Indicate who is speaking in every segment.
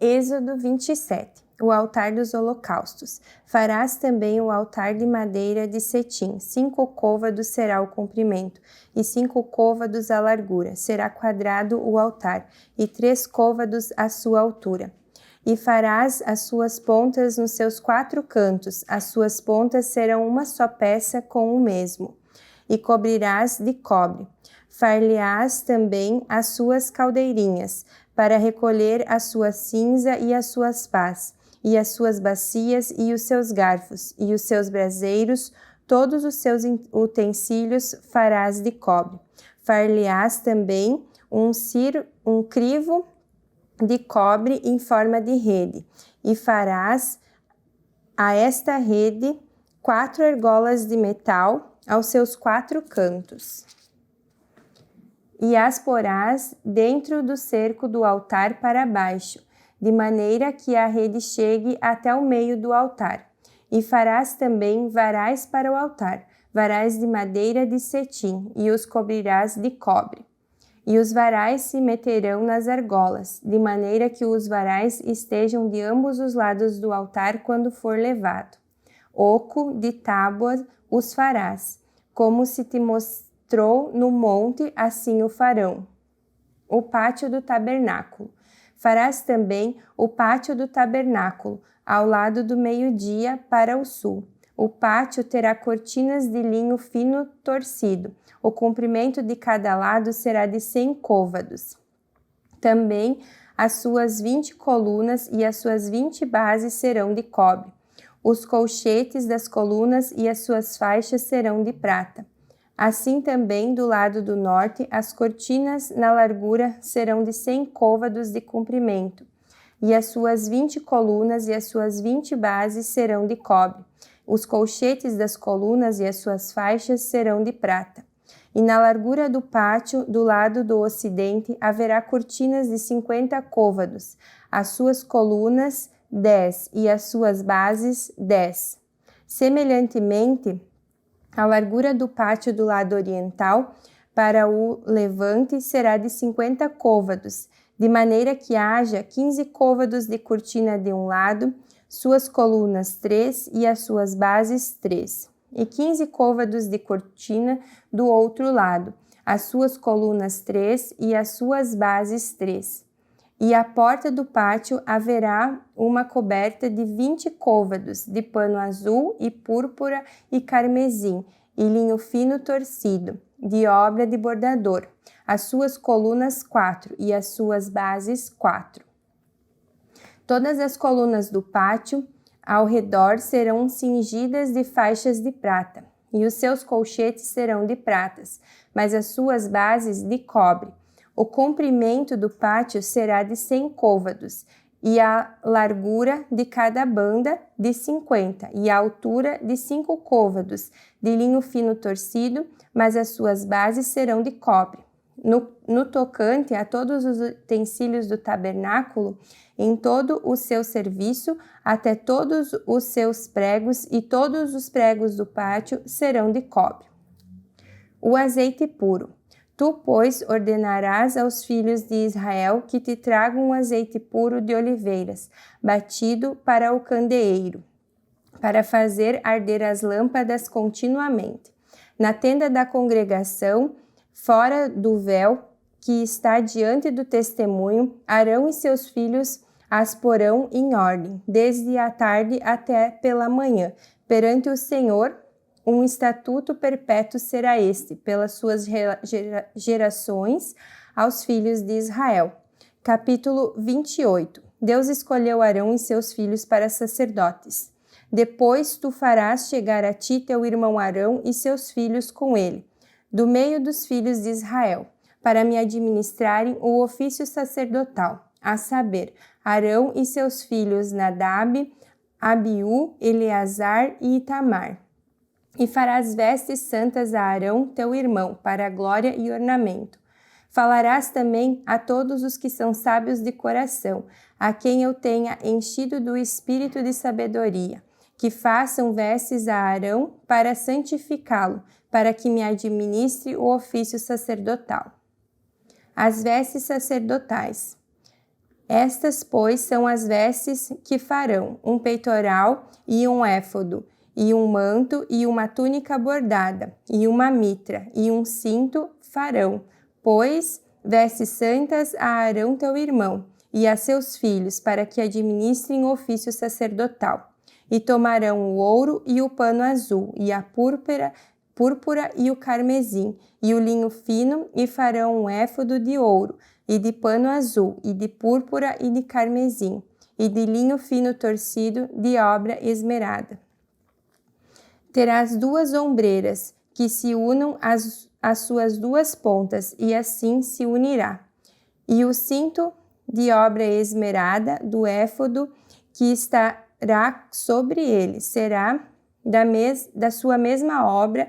Speaker 1: Êxodo 27. O altar dos holocaustos. Farás também o altar de madeira de cetim. 5 côvados será o comprimento, e 5 côvados a largura. Será quadrado o altar, e 3 côvados a sua altura. E farás as suas pontas nos seus 4 cantos. As suas pontas serão uma só peça com o mesmo. E cobrirás de cobre. Far-lhe-ás também as suas caldeirinhas, para recolher a sua cinza e as suas pás, e as suas bacias e os seus garfos, e os seus braseiros, todos os seus utensílios farás de cobre. Far-lhe-ás também um crivo de cobre em forma de rede, e farás a esta rede 4 argolas de metal aos seus 4 cantos. E as porás dentro do cerco do altar para baixo, de maneira que a rede chegue até o meio do altar. E farás também varais para o altar, varais de madeira de cetim, e os cobrirás de cobre. E os varais se meterão nas argolas, de maneira que os varais estejam de ambos os lados do altar quando for levado. Oco de tábua os farás, como se te mostrou no monte, assim o farão. O pátio do tabernáculo. Farás também o pátio do tabernáculo, ao lado do meio-dia para o sul. O pátio terá cortinas de linho fino torcido. O comprimento de cada lado será de 100 côvados. Também as suas 20 colunas e as suas 20 bases serão de cobre. Os colchetes das colunas e as suas faixas serão de prata. Assim também, do lado do norte, as cortinas na largura serão de 100 côvados de comprimento, e as suas 20 colunas e as suas 20 bases serão de cobre. Os colchetes das colunas e as suas faixas serão de prata. E na largura do pátio, do lado do ocidente, haverá cortinas de 50 côvados, as suas colunas 10 e as suas bases 10. Semelhantemente, a largura do pátio do lado oriental para o levante será de 50 côvados, de maneira que haja 15 côvados de cortina de um lado, suas colunas 3 e as suas bases 3, e 15 côvados de cortina do outro lado, as suas colunas 3 e as suas bases 3. E à porta do pátio haverá uma coberta de 20 côvados, de pano azul e púrpura e carmesim, e linho fino torcido, de obra de bordador, as suas colunas 4 e as suas bases 4. Todas as colunas do pátio ao redor serão cingidas de faixas de prata, e os seus colchetes serão de pratas, mas as suas bases de cobre. O comprimento do pátio será de 100 côvados, e a largura de cada banda de 50, e a altura de 5 côvados, de linho fino torcido, mas as suas bases serão de cobre. No tocante a todos os utensílios do tabernáculo, em todo o seu serviço, até todos os seus pregos e todos os pregos do pátio serão de cobre. O azeite puro. Tu, pois, ordenarás aos filhos de Israel que te tragam um azeite puro de oliveiras, batido para o candeeiro, para fazer arder as lâmpadas continuamente. Na tenda da congregação, fora do véu que está diante do testemunho, Arão e seus filhos as porão em ordem, desde a tarde até pela manhã, perante o Senhor. Um estatuto perpétuo será este, pelas suas gerações, aos filhos de Israel. Capítulo 28. Deus escolheu Arão e seus filhos para sacerdotes. Depois tu farás chegar a ti teu irmão Arão e seus filhos com ele, do meio dos filhos de Israel, para me administrarem o ofício sacerdotal, a saber, Arão e seus filhos Nadab, Abiú, Eleazar e Itamar. E farás vestes santas a Arão, teu irmão, para a glória e ornamento. Falarás também a todos os que são sábios de coração, a quem eu tenha enchido do espírito de sabedoria, que façam vestes a Arão para santificá-lo, para que me administre o ofício sacerdotal. As vestes sacerdotais. Estas, pois, são as vestes que farão: um peitoral e um éfodo, e um manto e uma túnica bordada, e uma mitra, e um cinto farão, pois vestes santas a Arão teu irmão, e a seus filhos, para que administrem o ofício sacerdotal. E tomarão o ouro e o pano azul, e a púrpura e o carmesim, e o linho fino, e farão um éfodo de ouro, e de pano azul, e de púrpura e de carmesim, e de linho fino torcido, de obra esmerada. Terás 2 ombreiras, que se unam às suas 2 pontas, e assim se unirá. E o cinto de obra esmerada do éfodo que estará sobre ele será da sua mesma obra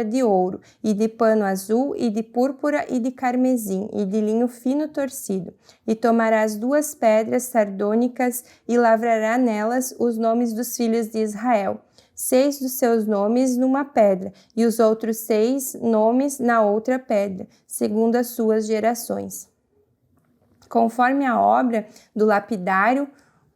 Speaker 1: de ouro, e de pano azul, e de púrpura, e de carmesim, e de linho fino torcido. E tomarás 2 pedras sardônicas, e lavrará nelas os nomes dos filhos de Israel, 6 dos seus nomes numa pedra, e os outros 6 nomes na outra pedra, segundo as suas gerações. Conforme a obra do lapidário,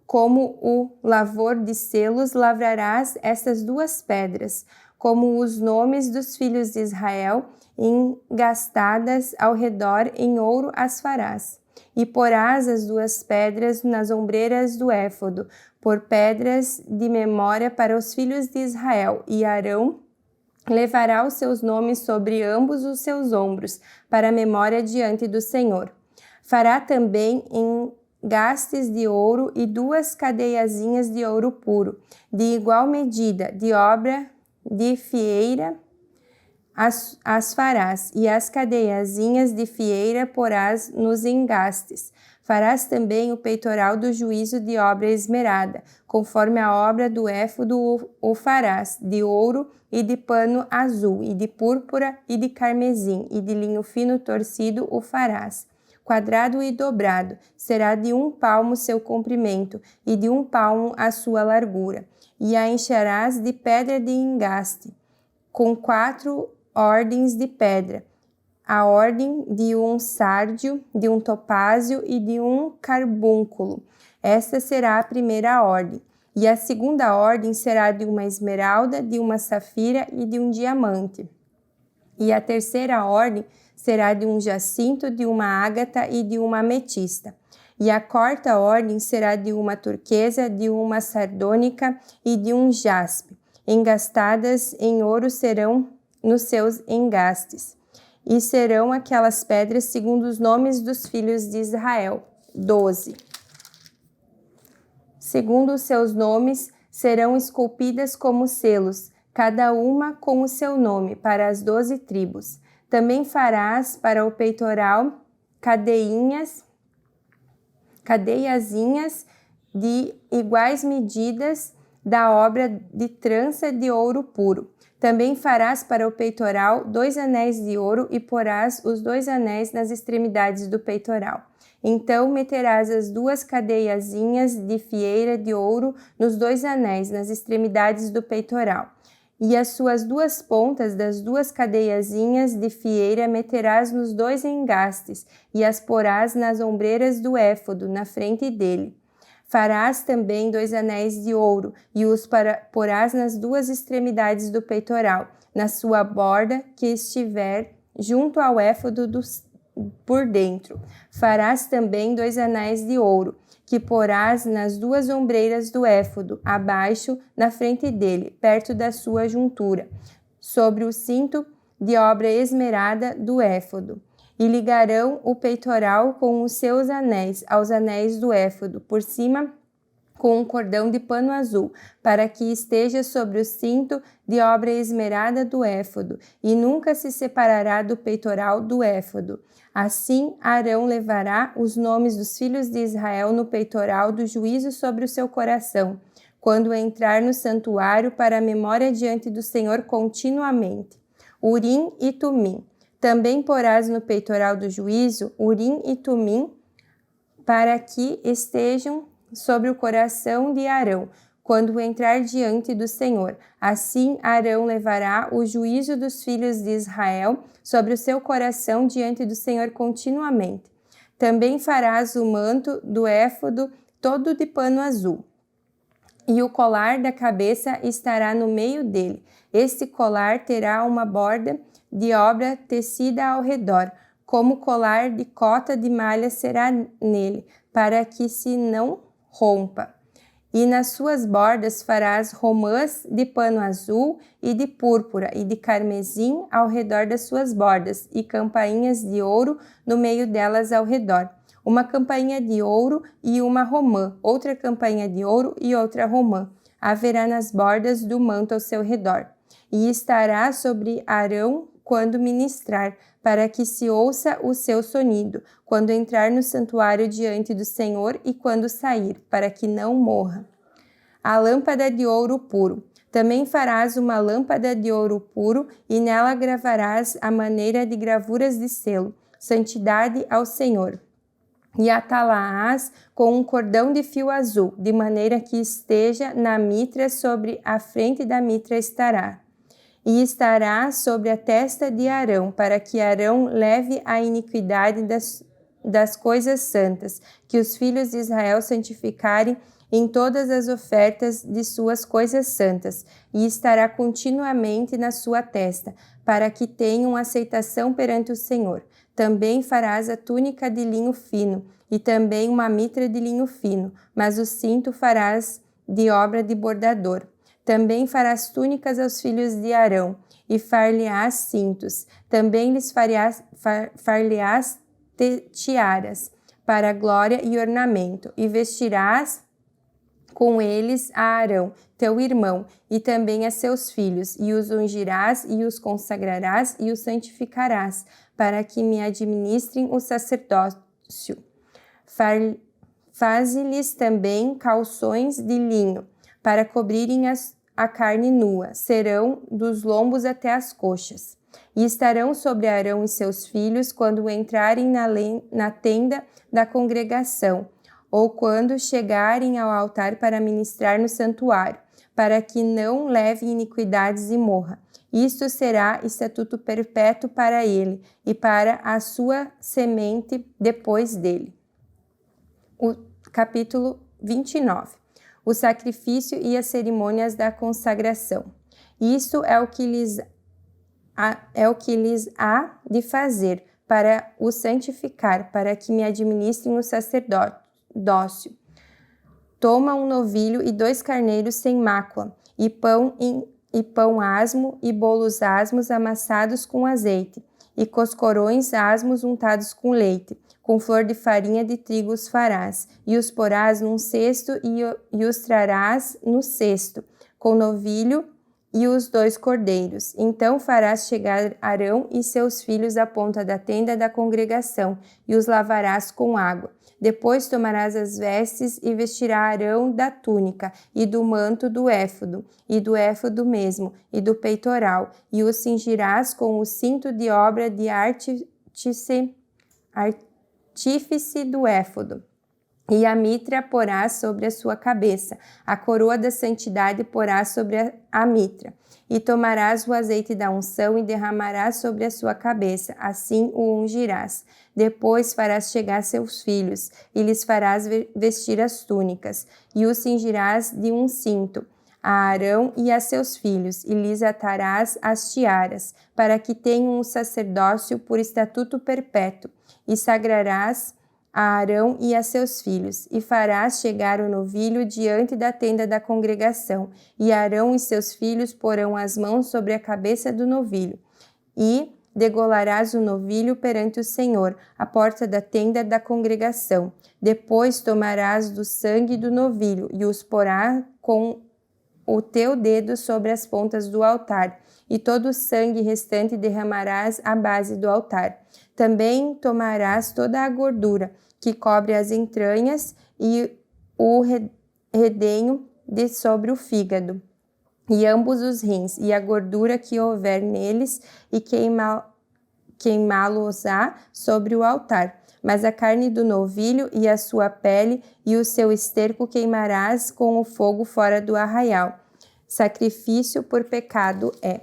Speaker 1: como o lavor de selos, lavrarás estas 2 pedras, como os nomes dos filhos de Israel, engastadas ao redor em ouro as farás. E porás as 2 pedras nas ombreiras do éfodo, por pedras de memória para os filhos de Israel, e Arão levará os seus nomes sobre ambos os seus ombros, para a memória diante do Senhor. Fará também engastes de ouro e 2 cadeiazinhas de ouro puro, de igual medida, de obra de fieira, as farás, e as cadeiazinhas de fieira porás nos engastes. Farás também o peitoral do juízo de obra esmerada, conforme a obra do éfodo o farás, de ouro e de pano azul, e de púrpura e de carmesim, e de linho fino torcido o farás. Quadrado e dobrado, será de 1 palmo seu comprimento, e de 1 palmo a sua largura. E a encherás de pedra de engaste, com 4 ordens de pedra, a ordem de um sárdio, de um topázio e de um carbúnculo. Esta será a primeira ordem. E a segunda ordem será de uma esmeralda, de uma safira e de um diamante. E a terceira ordem será de um jacinto, de uma ágata e de uma ametista. E a quarta ordem será de uma turquesa, de uma sardônica e de um jaspe. Engastadas em ouro serão nos seus engastes. E serão aquelas pedras segundo os nomes dos filhos de Israel. 12. Segundo os seus nomes, serão esculpidas como selos, cada uma com o seu nome, para as 12 tribos. Também farás para o peitoral cadeiazinhas de iguais medidas da obra de trança de ouro puro. Também farás para o peitoral 2 anéis de ouro e porás os 2 anéis nas extremidades do peitoral. Então meterás as 2 cadeiazinhas de fieira de ouro nos 2 anéis nas extremidades do peitoral. E as suas 2 pontas das 2 cadeiazinhas de fieira meterás nos 2 engastes, e as porás nas ombreiras do éfodo, na frente dele. Farás também 2 anéis de ouro, e os porás nas 2 extremidades do peitoral, na sua borda que estiver junto ao éfodo por dentro. Farás também 2 anéis de ouro, que porás nas 2 ombreiras do éfodo, abaixo, na frente dele, perto da sua juntura, sobre o cinto de obra esmerada do éfodo. E ligarão o peitoral com os seus anéis aos anéis do éfodo, por cima com um cordão de pano azul, para que esteja sobre o cinto de obra esmerada do éfodo, e nunca se separará do peitoral do éfodo. Assim, Arão levará os nomes dos filhos de Israel no peitoral do juízo sobre o seu coração, quando entrar no santuário para a memória diante do Senhor continuamente. Urim e Tumim. Também porás no peitoral do juízo Urim e Tumim, para que estejam sobre o coração de Arão, quando entrar diante do Senhor. Assim Arão levará o juízo dos filhos de Israel sobre o seu coração diante do Senhor continuamente. Também farás o manto do éfodo todo de pano azul, e o colar da cabeça estará no meio dele. Este colar terá uma borda de obra tecida ao redor, como colar de cota de malha será nele, para que se não rompa. E nas suas bordas farás romãs de pano azul e de púrpura e de carmesim ao redor das suas bordas, e campainhas de ouro no meio delas ao redor. Uma campainha de ouro e uma romã, outra campainha de ouro e outra romã. Haverá nas bordas do manto ao seu redor. E estará sobre Arão quando ministrar, para que se ouça o seu sonido, quando entrar no santuário diante do Senhor e quando sair, para que não morra. A lâmpada de ouro puro. Também farás uma lâmpada de ouro puro, e nela gravarás a maneira de gravuras de selo, santidade ao Senhor. E atá-la-ás com um cordão de fio azul, de maneira que esteja na mitra, sobre a frente da mitra estará. E estará sobre a testa de Arão, para que Arão leve a iniquidade das coisas santas, que os filhos de Israel santificarem em todas as ofertas de suas coisas santas, e estará continuamente na sua testa, para que tenham aceitação perante o Senhor. Também farás a túnica de linho fino, e também uma mitra de linho fino, mas o cinto farás de obra de bordador. Também farás túnicas aos filhos de Arão, e far-lhe-ás cintos. Também lhes far-lhe-ás tiaras, para glória e ornamento, e vestirás com eles a Arão, teu irmão, e também a seus filhos, e os ungirás, e os consagrarás, e os santificarás, para que me administrem o sacerdócio. Faze-lhes também calções de linho, para cobrirem a carne nua, serão dos lombos até as coxas. E estarão sobre Arão e seus filhos quando entrarem na tenda da congregação, ou quando chegarem ao altar para ministrar no santuário, para que não leve iniquidades e morra. Isto será estatuto perpétuo para ele e para a sua semente depois dele. O capítulo 29. O sacrifício e as cerimônias da consagração. Isto é o que lhes há de fazer para o santificar, para que me administrem o sacerdócio. Toma um novilho e 2 carneiros sem mácula, e pão asmo, e bolos asmos amassados com azeite, e coscorões asmos untados com leite. Com flor de farinha de trigo os farás, e os porás num cesto, e os trarás no cesto, com novilho e os 2 cordeiros. Então farás chegar Arão e seus filhos à ponta da tenda da congregação, e os lavarás com água. Depois tomarás as vestes e vestirá Arão da túnica, e do manto do éfodo, e do éfodo mesmo, e do peitoral, e os cingirás com o cinto de obra de artífice do éfodo. E a mitra porás sobre a sua cabeça, a coroa da santidade porás sobre a mitra. E tomarás o azeite da unção e derramarás sobre a sua cabeça, assim o ungirás. Depois farás chegar seus filhos, e lhes farás vestir as túnicas, e os cingirás de um cinto, a Arão e a seus filhos, e lhes atarás as tiaras, para que tenham um sacerdócio por estatuto perpétuo, e sagrarás a Arão e a seus filhos, e farás chegar o novilho diante da tenda da congregação, e Arão e seus filhos porão as mãos sobre a cabeça do novilho, e degolarás o novilho perante o Senhor, à porta da tenda da congregação. Depois tomarás do sangue do novilho, e os porás com o teu dedo sobre as pontas do altar, e todo o sangue restante derramarás à base do altar. Também tomarás toda a gordura que cobre as entranhas e o redenho de sobre o fígado, e ambos os rins, e a gordura que houver neles, e queimá-los-á sobre o altar. Mas a carne do novilho e a sua pele e o seu esterco queimarás com o fogo fora do arraial. Sacrifício por pecado é.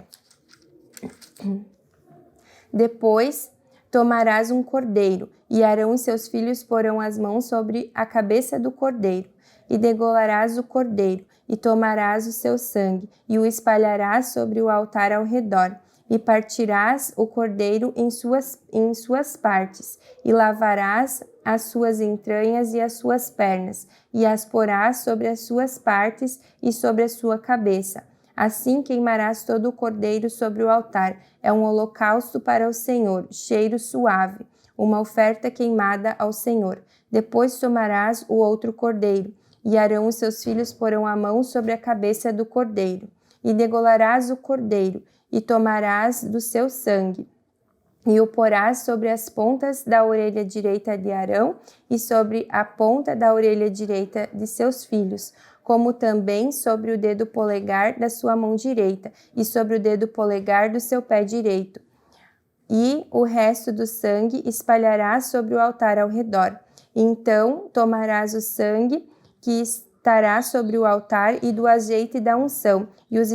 Speaker 1: Depois tomarás um cordeiro, E Arão e seus filhos porão as mãos sobre a cabeça do cordeiro, e degolarás o cordeiro, e tomarás o seu sangue, e o espalharás sobre o altar ao redor, e partirás o cordeiro em suas partes, e lavarás as suas entranhas e as suas pernas, e as porás sobre as suas partes e sobre a sua cabeça. Assim queimarás todo o cordeiro sobre o altar. É um holocausto para o Senhor, cheiro suave, uma oferta queimada ao Senhor. Depois tomarás o outro cordeiro, e Arão e seus filhos porão a mão sobre a cabeça do cordeiro, e degolarás o cordeiro, e tomarás do seu sangue, e o porás sobre as pontas da orelha direita de Arão e sobre a ponta da orelha direita de seus filhos, como também sobre o dedo polegar da sua mão direita e sobre o dedo polegar do seu pé direito. E o resto do sangue espalharás sobre o altar ao redor. Então tomarás o sangue que estará sobre o altar e do azeite da unção, e os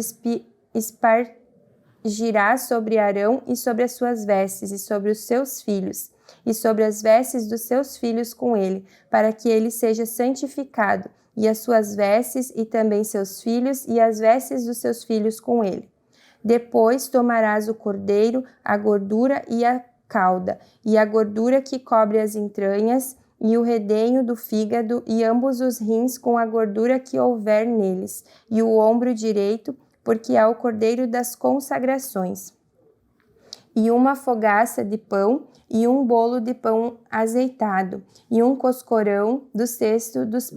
Speaker 1: espargirás sobre Arão e sobre as suas vestes, e sobre os seus filhos, e sobre as vestes dos seus filhos com ele, para que ele seja santificado, e as suas vestes, e também seus filhos, e as vestes dos seus filhos com ele. Depois tomarás o cordeiro, a gordura e a cauda, e a gordura que cobre as entranhas, e o redenho do fígado, e ambos os rins com a gordura que houver neles, e o ombro direito, porque é o cordeiro das consagrações. E uma fogaça de pão, e um bolo de pão azeitado, e um coscorão do cesto dos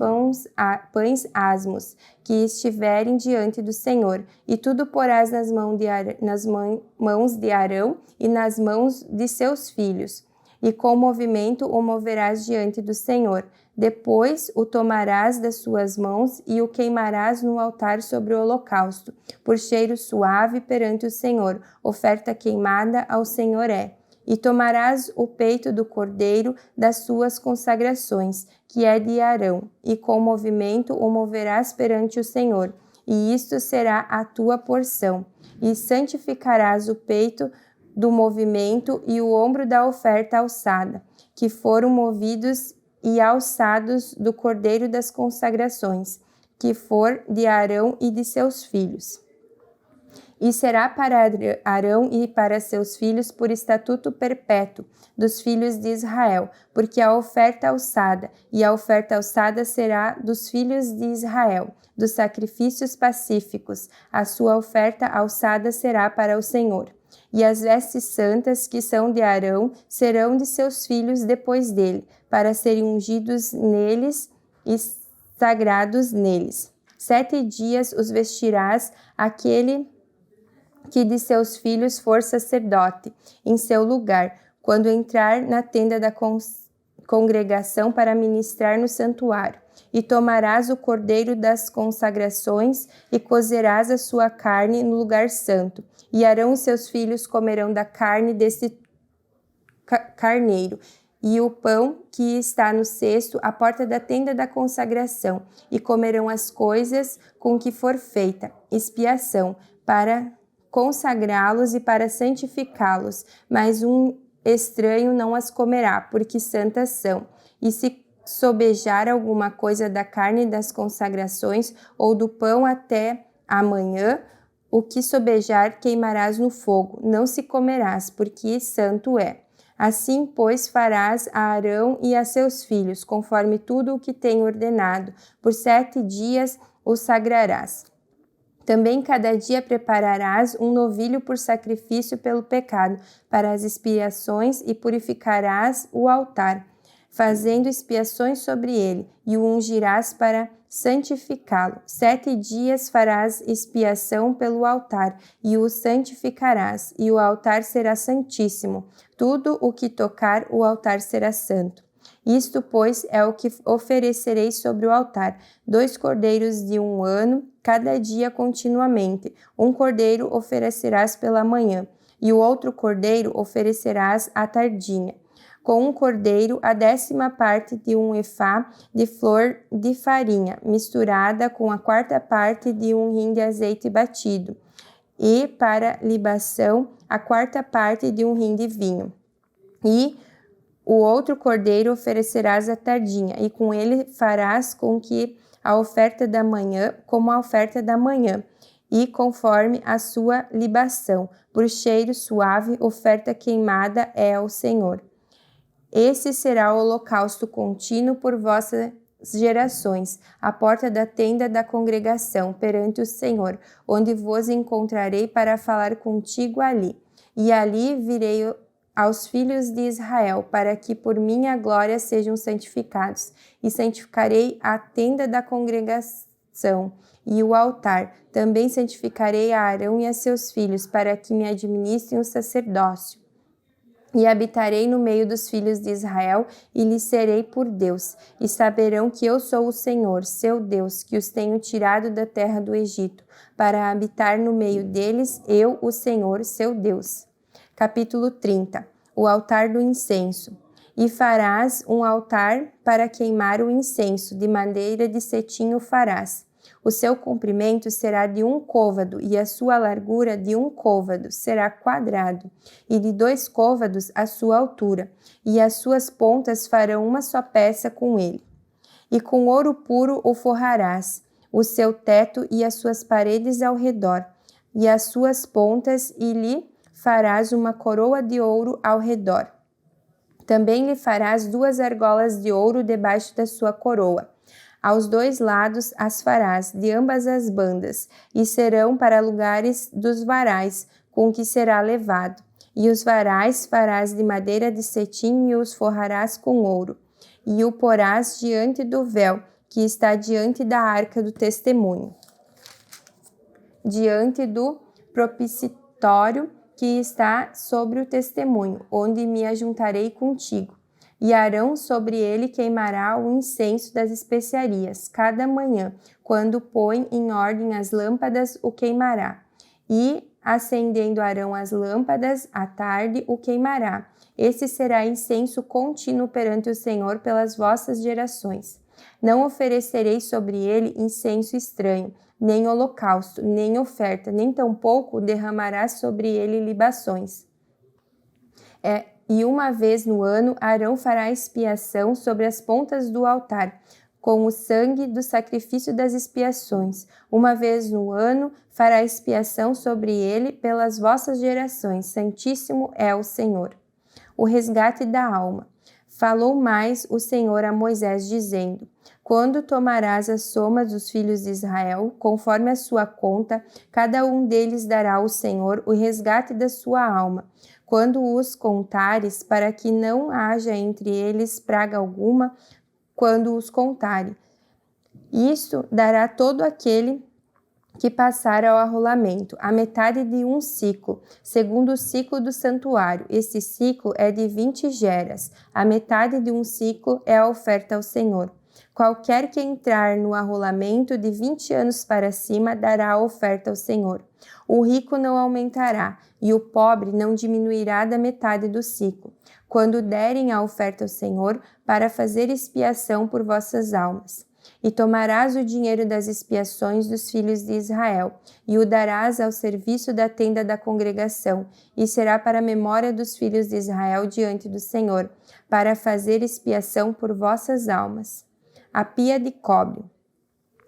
Speaker 1: pães asmos, que estiverem diante do Senhor. E tudo porás nas mãos de Arão e nas mãos de seus filhos, e com movimento o moverás diante do Senhor. Depois o tomarás das suas mãos e o queimarás no altar sobre o holocausto, por cheiro suave perante o Senhor, oferta queimada ao Senhor é. E tomarás o peito do cordeiro das suas consagrações, que é de Arão, e com movimento o moverás perante o Senhor, e isto será a tua porção. E santificarás o peito do movimento e o ombro da oferta alçada, que foram movidos e alçados do cordeiro das consagrações, que for de Arão e de seus filhos. E será para Arão e para seus filhos por estatuto perpétuo dos filhos de Israel, porque a oferta alçada, e a oferta alçada será dos filhos de Israel, dos sacrifícios pacíficos, a sua oferta alçada será para o Senhor. E as vestes santas que são de Arão serão de seus filhos depois dele, para serem ungidos neles e sagrados neles. 7 dias os vestirás aquele que de seus filhos for sacerdote, em seu lugar, quando entrar na tenda da congregação para ministrar no santuário. E tomarás o cordeiro das consagrações e cozerás a sua carne no lugar santo. E Arão e seus filhos comerão da carne deste carneiro, e o pão que está no cesto à porta da tenda da consagração, e comerão as coisas com que for feita expiação, para consagrá-los e para santificá-los, mas um estranho não as comerá, porque santas são. E se sobejar alguma coisa da carne das consagrações ou do pão até amanhã, o que sobejar queimarás no fogo, não se comerás, porque santo é. Assim, pois, farás a Arão e a seus filhos, conforme tudo o que tenho ordenado. Por 7 dias os sagrarás. Também cada dia prepararás um novilho por sacrifício pelo pecado, para as expiações, e purificarás o altar, fazendo expiações sobre ele, e o ungirás para santificá-lo. 7 dias farás expiação pelo altar, e o santificarás, e o altar será santíssimo. Tudo o que tocar o altar será santo. Isto, pois, é o que oferecereis sobre o altar: 2 cordeiros de 1 ano, cada dia continuamente. 1 cordeiro oferecerás pela manhã, e o outro cordeiro oferecerás à tardinha. Com 1 cordeiro, a 10ª parte de 1 efá de flor de farinha, misturada com a 4ª parte de 1 hin de azeite batido, e para libação, a 4ª parte de 1 hin de vinho. E O outro cordeiro oferecerás à tardinha, e com ele farás com que a oferta da manhã, como a oferta da manhã, e conforme a sua libação, por cheiro suave, oferta queimada é ao Senhor. Esse será o holocausto contínuo por vossas gerações, à porta da tenda da congregação, perante o Senhor, onde vos encontrarei para falar contigo ali. E ali virei aos filhos de Israel, para que por minha glória sejam santificados, e santificarei a tenda da congregação e o altar. Também santificarei a Arão e a seus filhos, para que me administrem o sacerdócio. E habitarei no meio dos filhos de Israel, e lhes serei por Deus, e saberão que eu sou o Senhor, seu Deus, que os tenho tirado da terra do Egito, para habitar no meio deles, eu, o Senhor, seu Deus. Capítulo 30. O altar do incenso. E farás um altar para queimar o incenso, de madeira de cetim o farás. O seu comprimento será de 1 côvado, e a sua largura de 1 côvado, será quadrado, e de 2 côvados a sua altura, e as suas pontas farão uma só peça com ele. E com ouro puro o forrarás, o seu teto e as suas paredes ao redor, e as suas pontas, e lhe farás uma coroa de ouro ao redor. Também lhe farás 2 argolas de ouro debaixo da sua coroa. Aos 2 lados as farás, de ambas as bandas, e serão para lugares dos varais, com que será levado. E os varais farás de madeira de cetim e os forrarás com ouro. E o porás diante do véu, que está diante da arca do testemunho, diante do propiciatório, que está sobre o testemunho, onde me ajuntarei contigo. E Arão sobre ele queimará o incenso das especiarias, cada manhã, quando põe em ordem as lâmpadas, o queimará. E, acendendo Arão as lâmpadas, à tarde o queimará. Esse será incenso contínuo perante o Senhor pelas vossas gerações. Não oferecereis sobre ele incenso estranho, nem holocausto, nem oferta, nem tampouco derramarás sobre ele libações. E uma vez no ano, Arão fará expiação sobre as pontas do altar, com o sangue do sacrifício das expiações. Uma vez no ano, fará expiação sobre ele pelas vossas gerações. Santíssimo é o Senhor. O resgate da alma. Falou mais o Senhor a Moisés, dizendo: Quando tomarás as somas dos filhos de Israel, conforme a sua conta, cada um deles dará ao Senhor o resgate da sua alma. Quando os contares, para que não haja entre eles praga alguma, quando os contare. Isso dará todo aquele que passar ao arrolamento, a metade de 1 ciclo, segundo o ciclo do santuário. Esse ciclo é de 20 geras. A metade de 1 ciclo é a oferta ao Senhor. Qualquer que entrar no arrolamento de 20 anos para cima dará a oferta ao Senhor. O rico não aumentará, e o pobre não diminuirá da metade do ciclo, quando derem a oferta ao Senhor, para fazer expiação por vossas almas. E tomarás o dinheiro das expiações dos filhos de Israel, e o darás ao serviço da tenda da congregação, e será para a memória dos filhos de Israel diante do Senhor, para fazer expiação por vossas almas. A pia de cobre.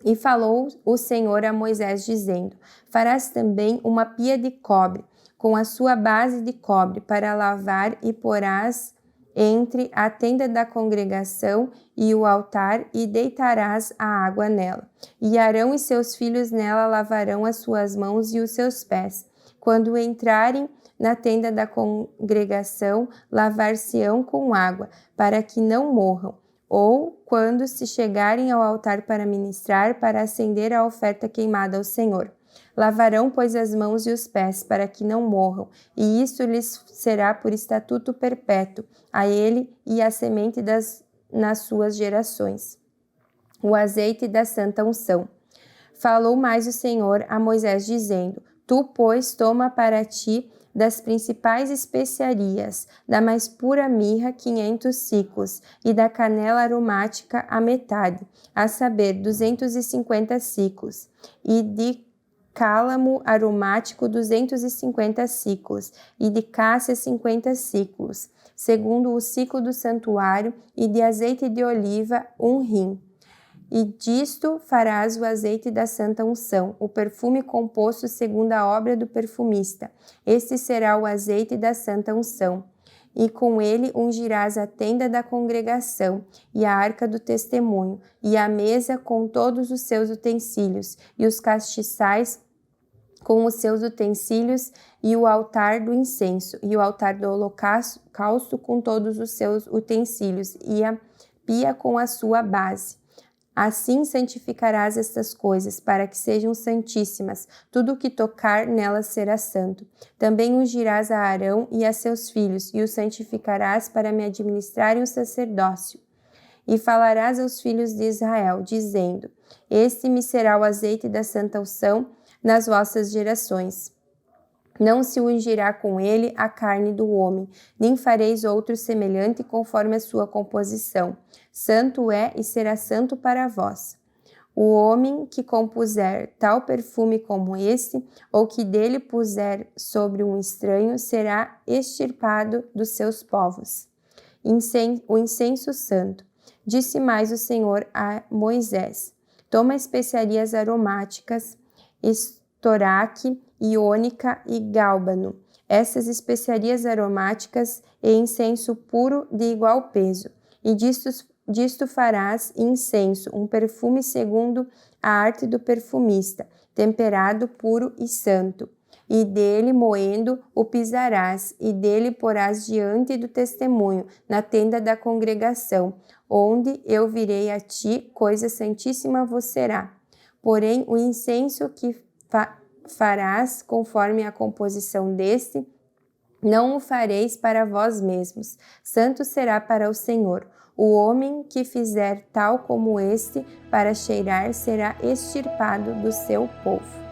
Speaker 1: E falou o Senhor a Moisés, dizendo: Farás também uma pia de cobre, com a sua base de cobre, para lavar, e porás entre a tenda da congregação e o altar, e deitarás a água nela. E Arão e seus filhos nela lavarão as suas mãos e os seus pés. Quando entrarem na tenda da congregação, lavar-se-ão com água, para que não morram. Ou quando se chegarem ao altar para ministrar, para acender a oferta queimada ao Senhor. Lavarão, pois, as mãos e os pés, para que não morram, e isso lhes será por estatuto perpétuo, a ele e à semente nas suas gerações. O azeite da santa unção. Falou mais o Senhor a Moisés, dizendo: Tu, pois, toma para ti das principais especiarias, da mais pura mirra 500 siclos, e da canela aromática a metade, a saber, 250 siclos, e de cálamo aromático 250 siclos, e de cássia 50 siclos. segundo o ciclo do santuário, e de azeite de oliva 1 hin. E disto farás o azeite da santa unção, o perfume composto segundo a obra do perfumista. Este será o azeite da santa unção. E com ele ungirás a tenda da congregação, e a arca do testemunho, e a mesa com todos os seus utensílios, e os castiçais com os seus utensílios, e o altar do incenso, e o altar do holocausto com todos os seus utensílios, e a pia com a sua base. Assim santificarás estas coisas, para que sejam santíssimas. Tudo o que tocar nelas será santo. Também ungirás a Arão e a seus filhos, e os santificarás para me administrarem o sacerdócio. E falarás aos filhos de Israel, dizendo: Este me será o azeite da santa unção nas vossas gerações. Não se ungirá com ele a carne do homem, nem fareis outro semelhante conforme a sua composição. Santo é e será santo para vós. O homem que compuser tal perfume como este, ou que dele puser sobre um estranho, será extirpado dos seus povos. O incenso santo. Disse mais o Senhor a Moisés: Toma especiarias aromáticas, estoraque, iônica e gálbano, essas especiarias aromáticas e incenso puro de igual peso, e disto farás incenso, um perfume segundo a arte do perfumista, temperado, puro e santo. E dele moendo o pisarás, e dele porás diante do testemunho, na tenda da congregação, onde eu virei a ti, coisa santíssima vos será. Porém, o incenso que farás conforme a composição deste, não o fareis para vós mesmos, santo será para o Senhor. O homem que fizer tal como este para cheirar será extirpado do seu povo.